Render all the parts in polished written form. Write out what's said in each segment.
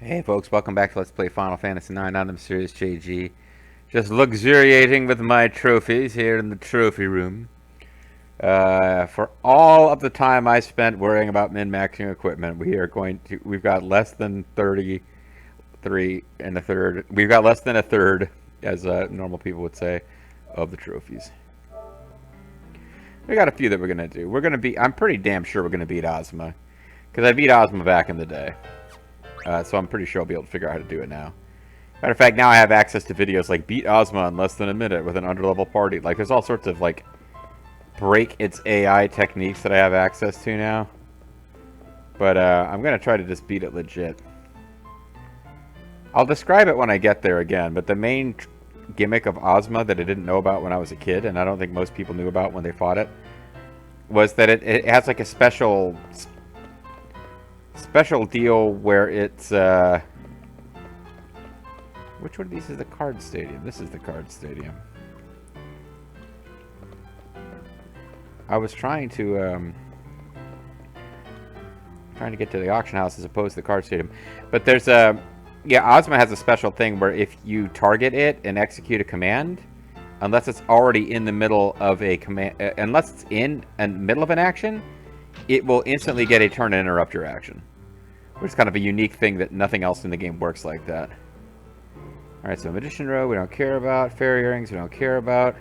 Hey folks, welcome back to Let's Play Final Fantasy IX. I'm Mysterious JG. Just luxuriating with my trophies here in the trophy room. For all of the time I spent worrying about min-maxing equipment, we've got less than 33 and a third. We've got less than a third, as normal people would say, of the trophies. We got a few that we're gonna do. I'm pretty damn sure we're gonna beat Ozma. Because I beat Ozma back in the day. So I'm pretty sure I'll be able to figure out how to do it now. Matter of fact, now I have access to videos like beat Ozma in less than a minute with an underlevel party. Like, there's all sorts of, like, break its AI techniques that I have access to now. But, I'm gonna try to just beat it legit. I'll describe it when I get there again, but the main gimmick of Ozma that I didn't know about when I was a kid, and I don't think most people knew about when they fought it, was that it has, like, a special deal where it's, which one of these is the card stadium? This is the card stadium. I was trying to get to the auction house as opposed to the card stadium. But there's a... Yeah, Ozma has a special thing where if you target it and execute a command, unless it's already in the middle of a command... unless it's in the middle of an action, it will instantly get a turn and interrupt your action. Which is kind of a unique thing that nothing else in the game works like that. Alright, so Magician Row, we don't care about. Fairy Earrings, we don't care about.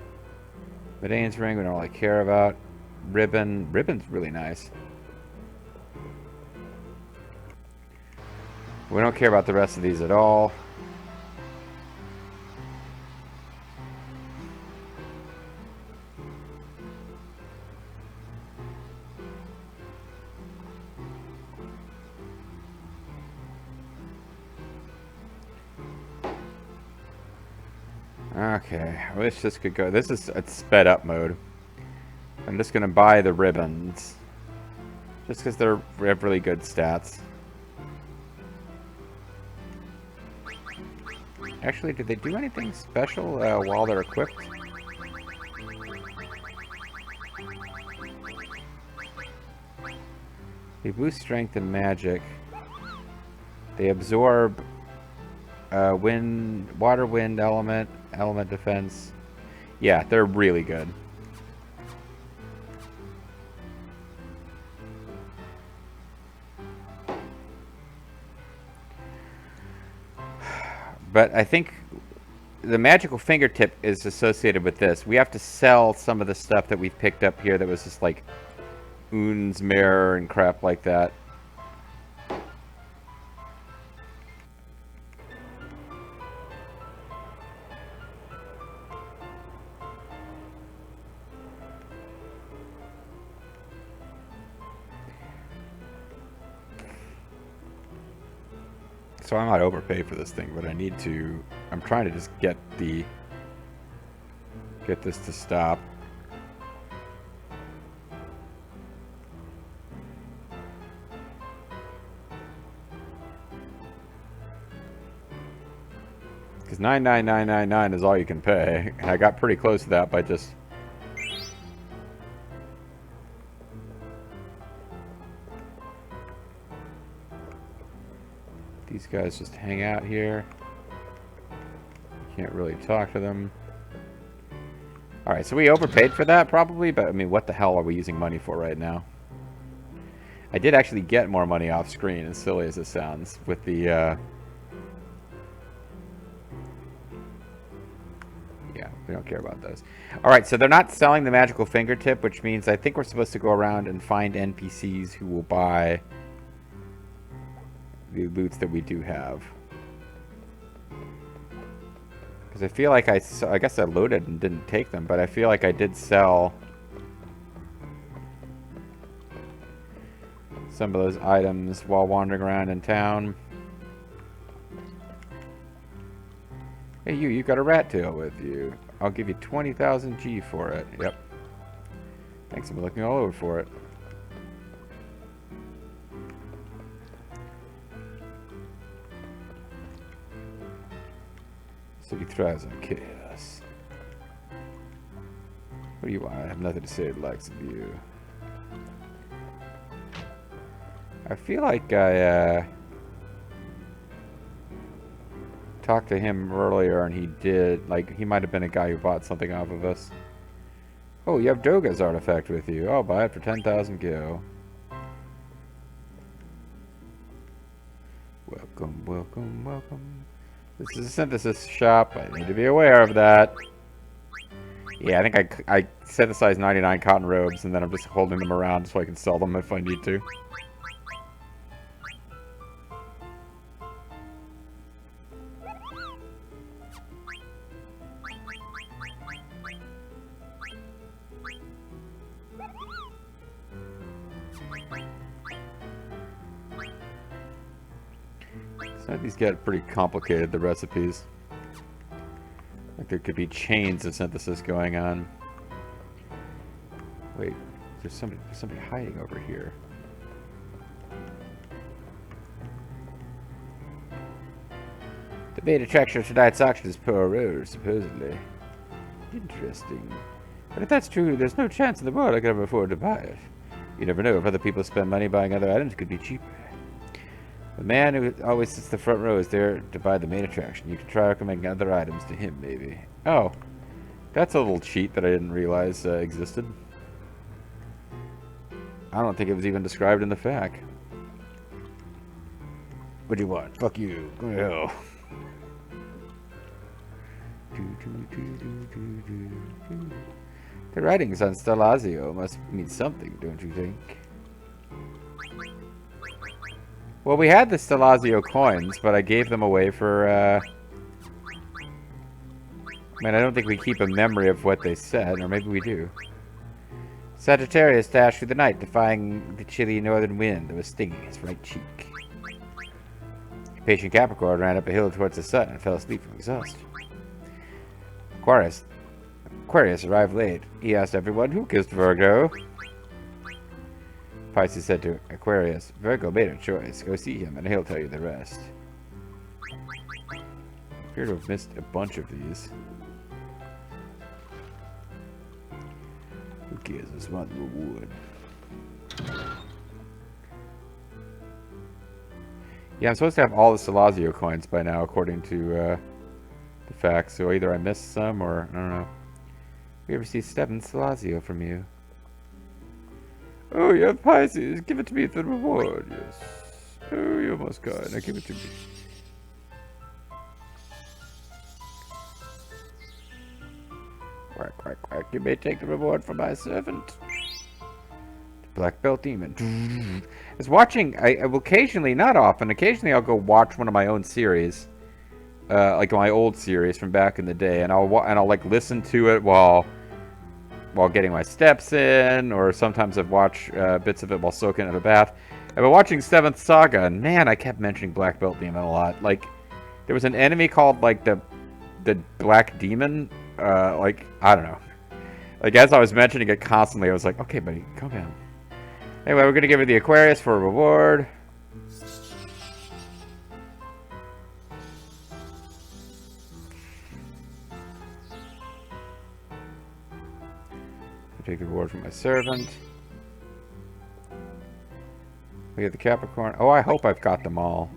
Medane's Ring, we don't really care about. Ribbon. Ribbon's really nice. We don't care about the rest of these at all. Okay, I wish this could go. This is a sped up mode. I'm just gonna buy the ribbons. Just because they have really good stats. Actually, did they do anything special while they're equipped? They boost strength and magic. They absorb wind, water, wind, element defense. Yeah, they're really good. But I think the magical fingertip is associated with this. We have to sell some of the stuff that we've picked up here that was just like Un's mirror and crap like that. So I might overpay for this thing, but I need to... I'm trying to just get this to stop. Because 99999 is all you can pay. And I got pretty close to that by just... These guys just hang out here. Can't really talk to them. Alright, so we overpaid for that probably, but I mean, what the hell are we using money for right now? I did actually get more money off screen, as silly as it sounds, with the, yeah, we don't care about those. Alright, so they're not selling the magical fingertip, which means I think we're supposed to go around and find NPCs who will buy the loots that we do have. Because I feel like I guess I loaded and didn't take them, but I feel like I did sell some of those items while wandering around in town. Hey, you got a rat tail with you. I'll give you 20,000 G for it. Yep. Thanks, I'm looking all over for it. So he thrives on chaos. What do you want? I have nothing to say to the likes of you. I feel like I talked to him earlier, and he did, like, he might have been a guy who bought something off of us. Oh, you have Doga's artifact with you. I'll buy it for 10,000 gil. Welcome, welcome, welcome. This is a synthesis shop. I need to be aware of that. Yeah, I think I synthesized 99 cotton robes, and then I'm just holding them around so I can sell them if I need to. Some of these get pretty complicated, the recipes. Like there could be chains of synthesis going on. Wait, there's somebody hiding over here. The main attraction of tonight's auction is poor rose, supposedly. Interesting. But if that's true, there's no chance in the world I could ever afford to buy it. You never know if other people spend money buying other items, it could be cheaper. The man who always sits in the front row is there to buy the main attraction. You can try recommending other items to him, maybe. Oh, that's a little cheat that I didn't realize existed. I don't think it was even described in the FAQ. What do you want? Fuck you. Go to hell. The writings on Stellazzioops must mean something, don't you think? Well, we had the Stellazzioops coins, but I gave them away for, I mean, I don't think we keep a memory of what they said, or maybe we do. Sagittarius dashed through the night, defying the chilly northern wind that was stinging his right cheek. Patient Capricorn ran up a hill towards the sun and fell asleep from exhaustion. Aquarius arrived late. He asked everyone, who kissed Virgo? Pisces said to Aquarius, Virgo made a choice. Go see him and he'll tell you the rest. I appear to have missed a bunch of these. Who cares? I just want the reward. Yeah, I'm supposed to have all the Stellazzioops coins by now, according to the facts. So either I missed some, or I don't know. We received 7 Stellazzioops from you. Oh, you have Pisces. Give it to me for the reward. Yes. Oh, you're most kind. Now give it to me. Quack, quack, quack. You may take the reward from my servant. Black Belt Demon. I was watching, I will occasionally, not often, occasionally I'll go watch one of my own series. Like my old series from back in the day, and I'll like listen to it while getting my steps in, or sometimes I've watched bits of it while soaking in a bath. I've been watching 7th Saga, and man, I kept mentioning Black Belt Demon a lot. Like, there was an enemy called, like, the Black Demon, like, I don't know. Like, as I was mentioning it constantly, I was like, okay, buddy, calm down. Anyway, we're going to give it the Aquarius for a reward. Take the reward from my servant. We have the Capricorn. Oh, I hope I've got them all.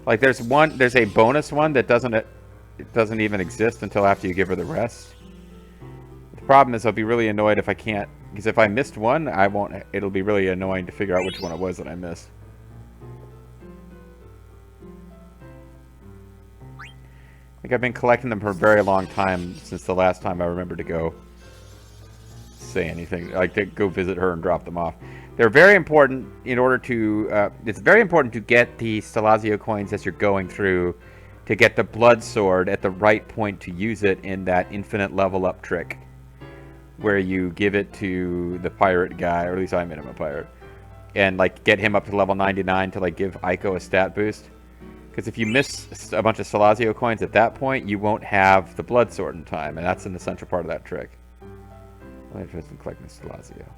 Like there's a bonus one that doesn't even exist until after you give her the rest. The problem is I'll be really annoyed if I can't, because if I missed one, I won't. It'll be really annoying to figure out which one it was that I missed. Like I've been collecting them for a very long time, since the last time I remembered to go say anything, like to go visit her and drop them off. They're very important in order to, it's very important to get the Stellazzioops coins as you're going through, to get the blood sword at the right point to use it in that infinite level up trick, where you give it to the pirate guy, or at least I made him a pirate, and like get him up to level 99 to like give Aiko a stat boost. Because if you miss a bunch of Stellazzioops coins at that point, you won't have the blood sword in time, and that's an essential part of that trick. I'm interested in collecting Stellazzioops.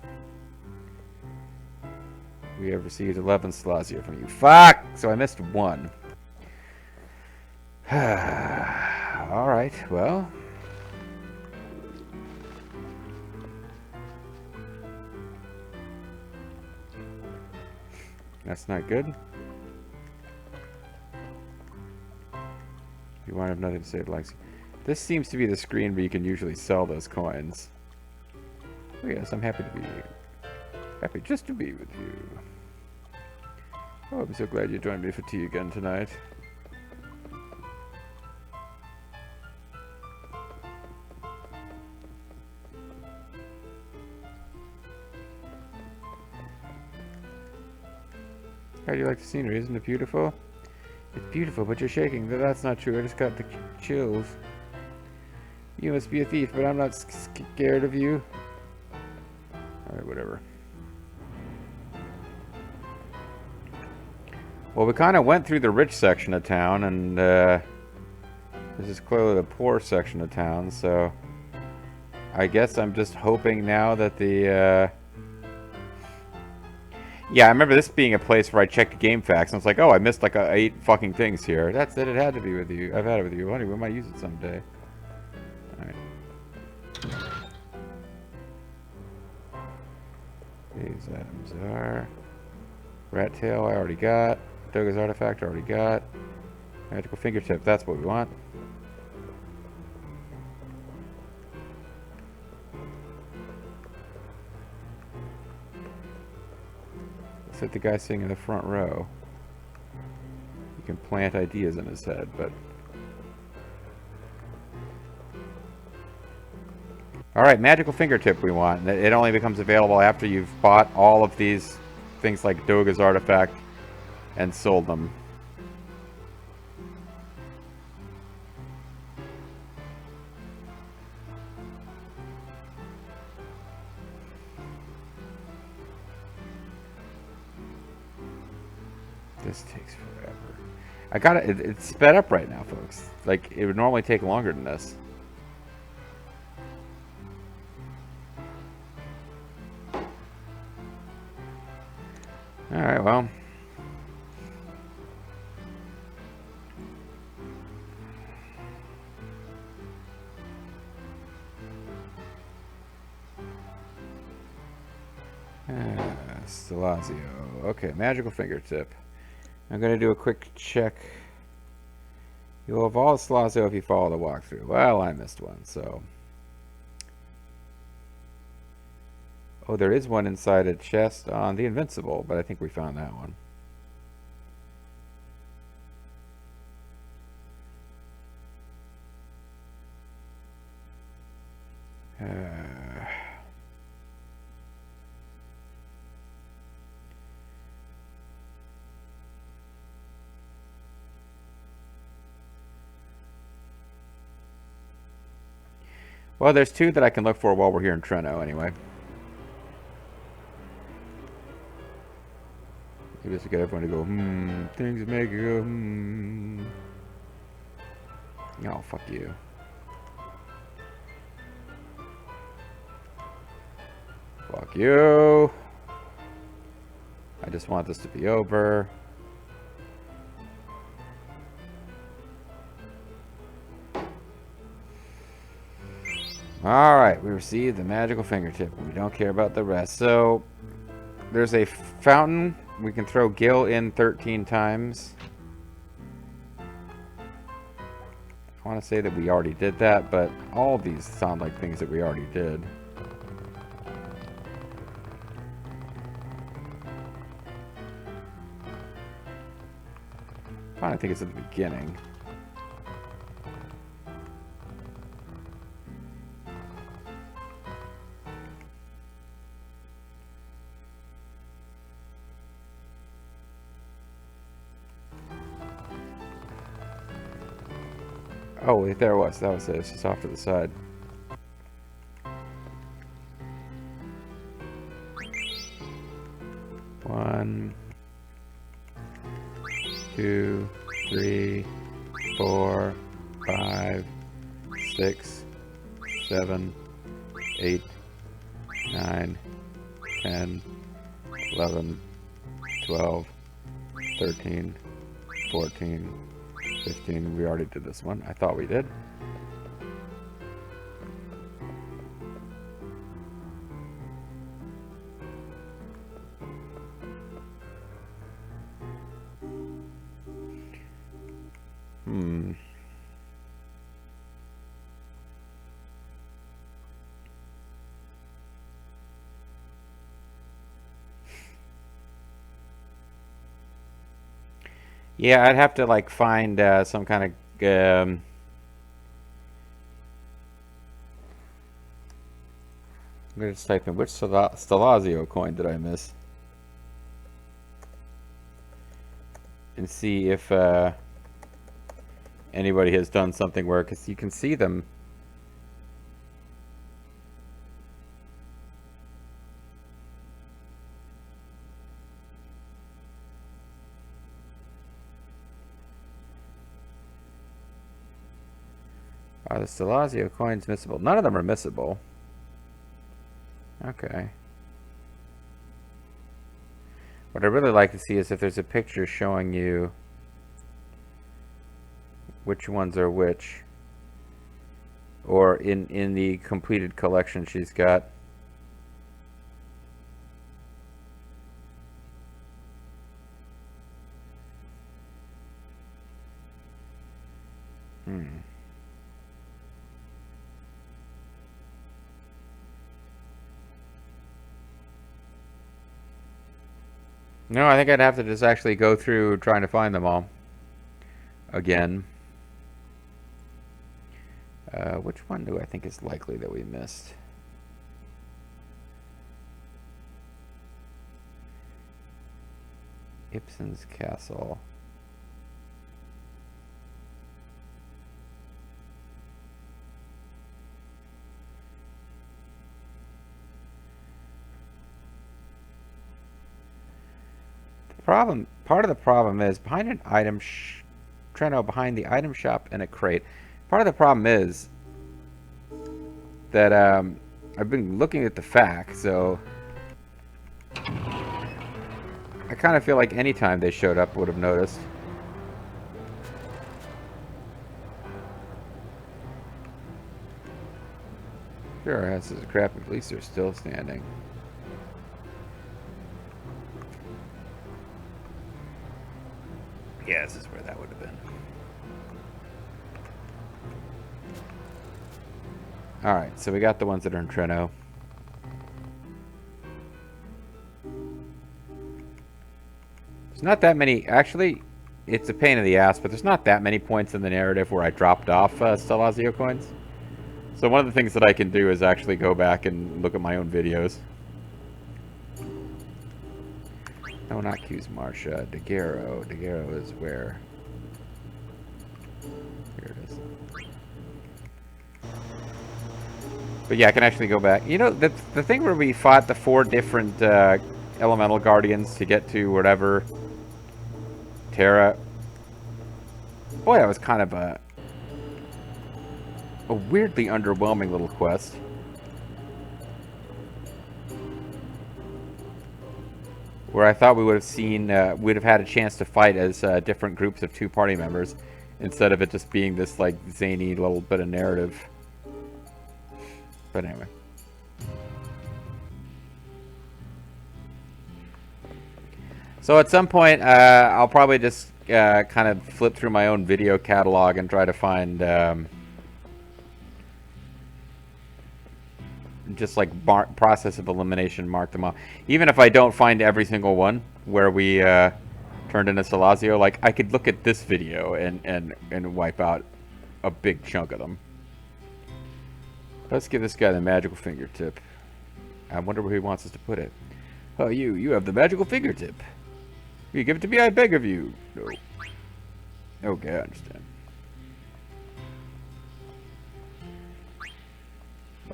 We have received 11 Stellazzioops from you. Fuck! So I missed one. Alright, well. That's not good. You want to have nothing to say to Lexi. This seems to be the screen where you can usually sell those coins. Oh yes, I'm happy to be happy just to be with you. Oh, I'm so glad you joined me for tea again tonight. How do you like the scenery? Isn't it beautiful? It's beautiful, but you're shaking. That's not true. I just got the chills. You must be a thief, but I'm not scared of you. Alright, whatever. Well, we kind of went through the rich section of town, and this is clearly the poor section of town, so I guess I'm just hoping now that the... Yeah, I remember this being a place where I checked game facts, and it's like, oh, I missed like 8 fucking things here. That's it, it had to be with you. I've had it with you. Honey, we might use it someday. Alright. These items are... Rat tail, I already got. Doga's artifact, I already got. Magical fingertip, that's what we want. Let's hit the guy sitting in the front row. You can plant ideas in his head, but... Alright, magical fingertip we want. It only becomes available after you've bought all of these things like Doga's artifact and sold them. This takes forever. I got it. It's sped up right now, folks. Like, it would normally take longer than this. Alright, well. Stellazzioo. Okay, magical fingertip. I'm going to do a quick check. You'll evolve Stellazzioo if you follow the walkthrough. Well, I missed one, so... Oh, there is one inside a chest on the Invincible, but I think we found that one. Well, there's 2 that I can look for while we're here in Treno, anyway. Maybe just to get everyone to go, things make you go, Oh, fuck you. Fuck you. I just want this to be over. Alright, we received the magical fingertip. We don't care about the rest. So, there's a fountain. We can throw Gil in 13 times. I want to say that we already did that, but all of these sound like things that we already did. I think it's at the beginning. Oh, wait, there it was. That was it. It's just off to the side. One, 2, 3, 4, 5, 6, 7, 8, 9, 10, 11, 12, 13, 14, 15. We already did this one. I thought we did. Yeah, I'd have to like find some kind of. I'm gonna just type in which Stellazio coin did I miss, and see if anybody has done something where, because you can see them. Are the Stellazio coins missable? None of them are missable. Okay. What I really like to see is if there's a picture showing you which ones are which, or in the completed collection she's got. No, I think I'd have to just actually go through trying to find them all again. Which one do I think is likely that we missed? Ibsen's Castle. Part of the problem is behind an item, behind the item shop in a crate. Part of the problem is that I've been looking at the fact, so I kind of feel like any time they showed up, would have noticed. Sure, this is crap. At least they're still standing. Yeah, this is where that would have been. Alright, so we got the ones that are in Treno. There's not that many. Actually, it's a pain in the ass, but there's not that many points in the narrative where I dropped off Stellazio coins. So one of the things that I can do is actually go back and look at my own videos. No, not Q's Marcia. Daguerro. Daguerro is where? Here it is. But yeah, I can actually go back. You know, the thing where we fought the 4 different elemental guardians to get to whatever Terra. Boy, that was kind of a weirdly underwhelming little quest. Where I thought we would have seen, we'd have had a chance to fight as different groups of 2 party members, instead of it just being this like zany little bit of narrative. But anyway. So at some point, I'll probably just kind of flip through my own video catalog and try to find just like process of elimination, mark them off. Even if I don't find every single one where we turned into Stellazio, like I could look at this video and wipe out a big chunk of them. Let's give this guy the magical fingertip. I wonder where he wants us to put it. Oh, you have the magical fingertip. You give it to me, I beg of you. No. Okay, I understand.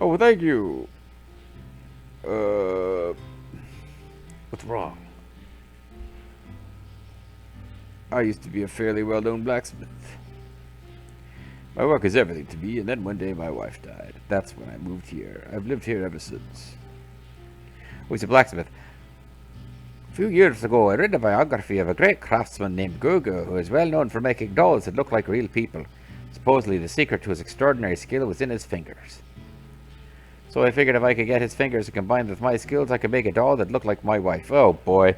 Oh, well, thank you. What's wrong? I used to be a fairly well-known blacksmith. My work is everything to me, and then one day my wife died. That's when I moved here. I've lived here ever since. Oh, he's a blacksmith. A few years ago, I read a biography of a great craftsman named Gugu, who is well known for making dolls that look like real people. Supposedly, the secret to his extraordinary skill was in his fingers. So I figured if I could get his fingers and combine with my skills, I could make a doll that looked like my wife. Oh, boy.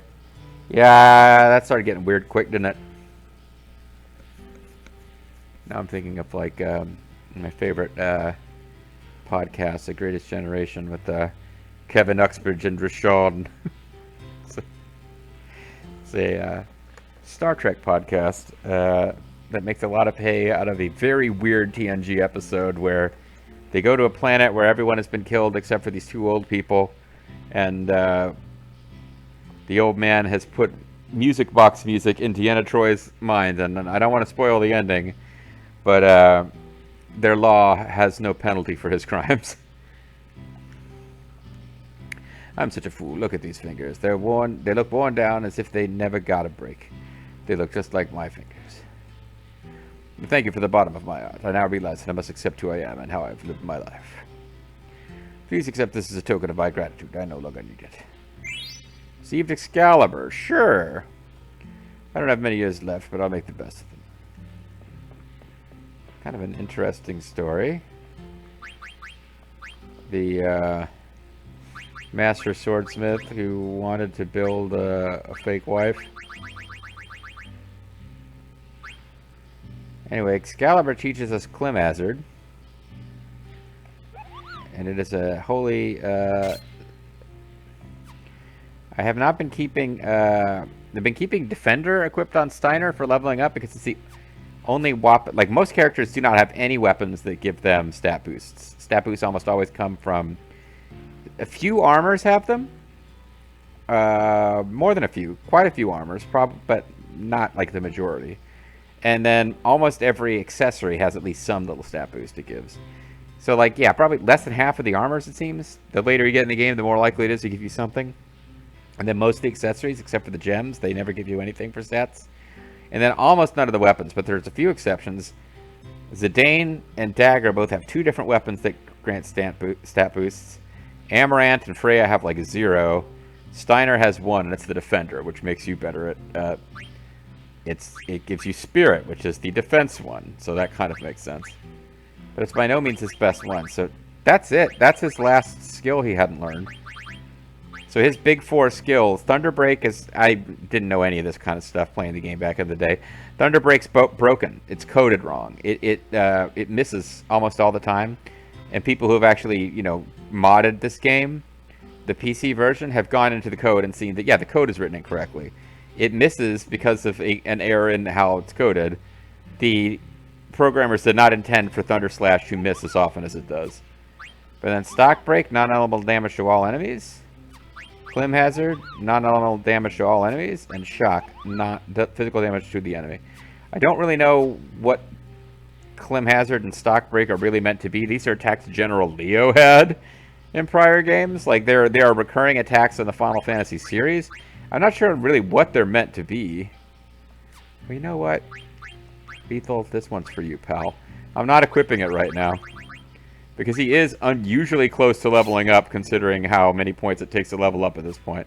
Yeah, that started getting weird quick, didn't it? Now I'm thinking of, like, my favorite podcast, The Greatest Generation, with Kevin Uxbridge and Rashawn. It's a Star Trek podcast that makes a lot of hay out of a very weird TNG episode where they go to a planet where everyone has been killed except for these two old people, and the old man has put music box music into Deanna Troy's mind, and I don't want to spoil the ending, but their law has no penalty for his crimes. I'm such a fool. Look at these fingers. They're worn. They look worn down as if they never got a break. They look just like my fingers. Thank you for the bottom of my heart. I now realize that I must accept who I am and how I've lived my life. Please accept this as a token of my gratitude. I no longer need it. Received Excalibur. Sure. I don't have many years left, but I'll make the best of them. Kind of an interesting story. The master swordsmith who wanted to build a fake wife. Anyway, Excalibur teaches us Klim Hazard. And it is a holy... I have not been keeping... I've been keeping Defender equipped on Steiner for leveling up because it's the only weapon... Like, most characters do not have any weapons that give them stat boosts. Stat boosts almost always come from... A few armors have them. More than a few. Quite a few armors, but not like the majority. And then almost every accessory has at least some little stat boost it gives. So, like, yeah, probably less than half of the armors, it seems. The later you get in the game, the more likely it is to give you something. And then most of the accessories, except for the gems, they never give you anything for stats. And then almost none of the weapons, but there's a few exceptions. Zidane and Dagger both have 2 different weapons that grant stat boosts. Amaranth and Freya have like 0. Steiner has 1, and it's the Defender, which makes you better at... it gives you Spirit, which is the defense one, so that kind of makes sense. But it's by no means his best one, so that's it. That's his last skill he hadn't learned. So his big 4 skills, Thunderbreak is... I didn't know any of this kind of stuff playing the game back in the day. Thunderbreak's broken. It's coded wrong. It misses almost all the time. And people who have actually, you know, modded this game, the PC version, have gone into the code and seen that, yeah, the code is written incorrectly. It misses because of an error in how it's coded. The programmers did not intend for Thunder Slash to miss as often as it does. But then Stock Break, non-elemental damage to all enemies. Klim Hazard, non-elemental damage to all enemies. And Shock, not physical damage to the enemy. I don't really know what Klim Hazard and Stock Break are really meant to be. These are attacks General Leo had in prior games. Like, they are recurring attacks in the Final Fantasy series. I'm not sure really what they're meant to be. But you know what? Bethel, this one's for you, pal. I'm not equipping it right now. Because he is unusually close to leveling up, considering how many points it takes to level up at this point.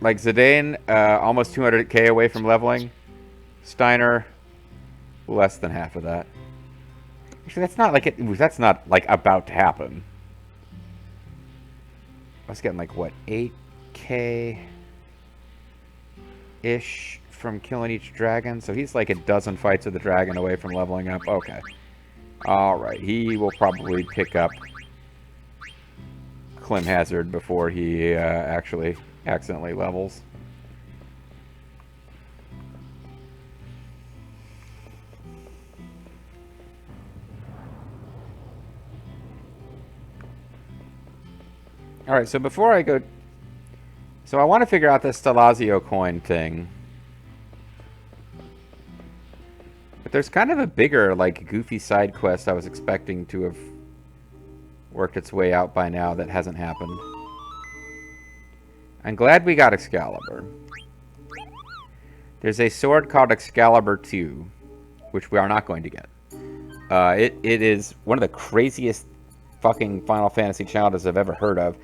Like, Zidane, almost 200k away from leveling. Steiner, less than half of that. Actually, that's not like about to happen. I was getting like, what, 8k ish from killing each dragon? So he's like a dozen fights with the dragon away from leveling up. Okay. Alright, he will probably pick up Klim Hazard before he actually accidentally levels. Alright, so before I go... So I want to figure out this Stellazzioo coin thing. But there's kind of a bigger, like, goofy side quest I was expecting to have worked its way out by now that hasn't happened. I'm glad we got Excalibur. There's a sword called Excalibur 2, which we are not going to get. It is one of the craziest fucking Final Fantasy challenges I've ever heard of.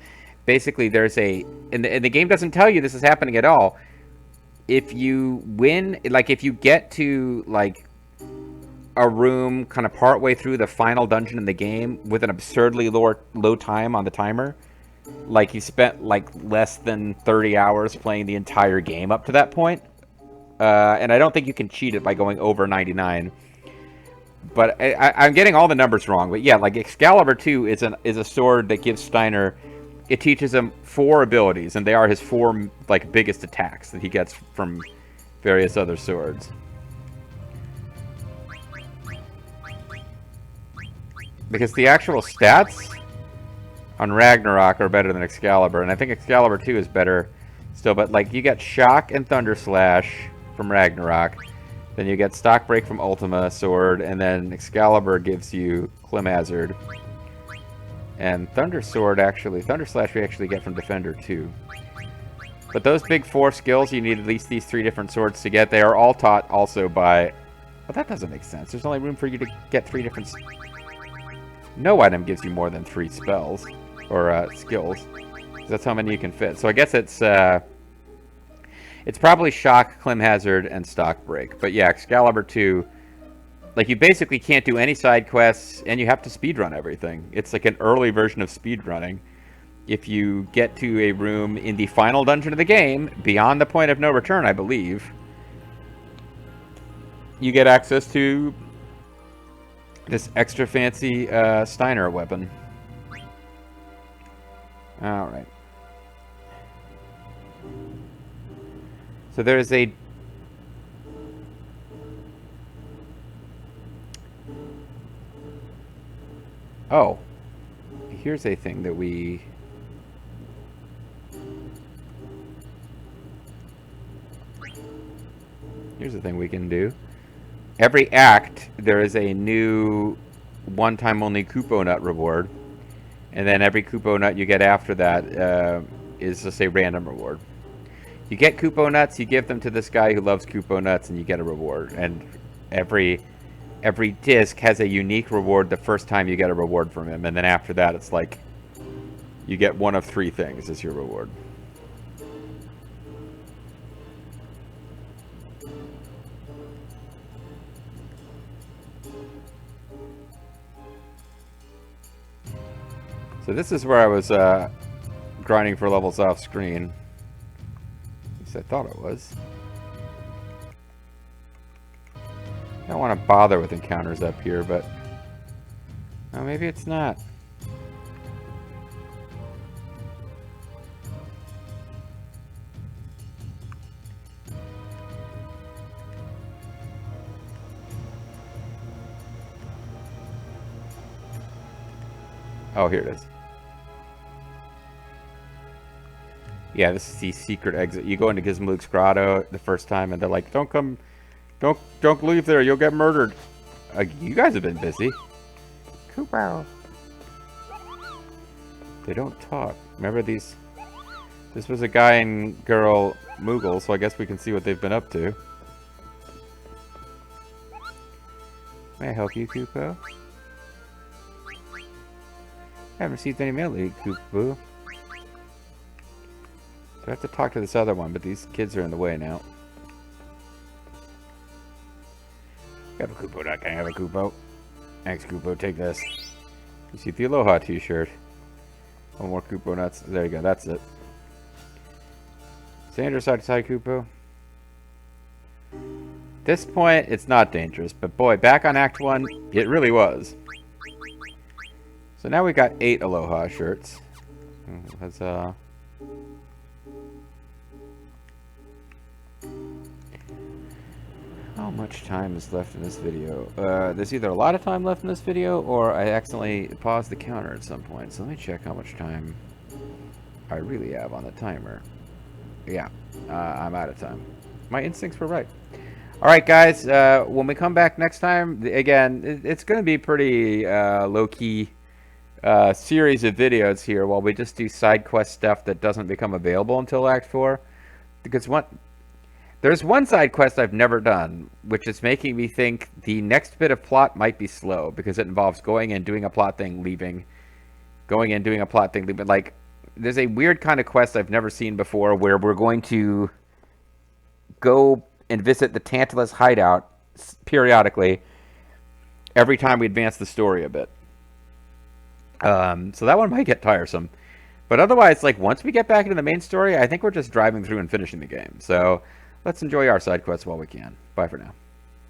Basically, there's a... And the game doesn't tell you this is happening at all. If you win... Like, if you get to, like, a room kind of partway through the final dungeon in the game with an absurdly low time on the timer, like, you spent, like, less than 30 hours playing the entire game up to that point. And I don't think you can cheat it by going over 99. But I'm getting all the numbers wrong. But yeah, like, Excalibur 2 is a sword that gives Steiner it teaches him 4 abilities, and they are his 4 like biggest attacks that he gets from various other swords. Because the actual stats on Ragnarok are better than Excalibur, and I think Excalibur 2 is better still, but like you get Shock and Thunder Slash from Ragnarok, then you get Stock Break from Ultima Sword, and then Excalibur gives you Clem Hazard. And Thunder Slash we actually get from Defender 2. But those big 4 skills, you need at least these 3 different swords to get. They are all taught also by... Well, that doesn't make sense. There's only room for you to get 3 different... No item gives you more than 3 spells. Or skills. That's how many you can fit. So I guess it's probably Shock, Clem Hazard, and Stock Break. But yeah, Excalibur 2... Like, you basically can't do any side quests, and you have to speedrun everything. It's like an early version of speedrunning. If you get to a room in the final dungeon of the game, beyond the point of no return, I believe, you get access to this extra fancy Steiner weapon. Alright. So there's a... Oh, here's a thing that we... Here's a thing we can do. Every act, there is a new one-time only Kupo Nut reward. And then every Kupo Nut you get after that is just a random reward. You get Kupo Nuts, you give them to this guy who loves Kupo Nuts, and you get a reward. And every disc has a unique reward the first time you get a reward from him, and then after that it's like you get one of 3 things as your reward. So this is where I was grinding for levels off screen. At least I thought it was. I don't want to bother with encounters up here, but... Oh, maybe it's not. Oh, here it is. Yeah, this is the secret exit. You go into Gizmaluke's grotto the first time, and they're like, "Don't come, don't leave there. You'll get murdered." You guys have been busy. Kupo. They don't talk. Remember these? This was a guy and girl Moogle, so I guess we can see what they've been up to. May I help you, Kupo? I haven't received any mail, Kupo. So I have to talk to this other one, but these kids are in the way now. I have a Kupo nut. Can I have a Kupo? Thanks, Kupo. Take this. You see the Aloha t-shirt. One more Kupo nuts. There you go. That's it. It's dangerous outside, Kupo. At this point, it's not dangerous. But boy, back on Act 1, it really was. So now we got 8 Aloha shirts. That's, how much time is left in this video? There's either a lot of time left in this video, or I accidentally paused the counter at some point. So let me check how much time I really have on the timer. Yeah, I'm out of time. My instincts were right. Alright guys, when we come back next time, again, it's going to be pretty low-key series of videos here while we just do side quest stuff that doesn't become available until Act 4. Because there's one side quest I've never done, which is making me think the next bit of plot might be slow, because it involves going and doing a plot thing, leaving. Going and doing a plot thing, leaving. Like, there's a weird kind of quest I've never seen before where we're going to go and visit the Tantalus hideout periodically every time we advance the story a bit. So that one might get tiresome. But otherwise, like, once we get back into the main story, I think we're just driving through and finishing the game. So let's enjoy our side quests while we can. Bye for now.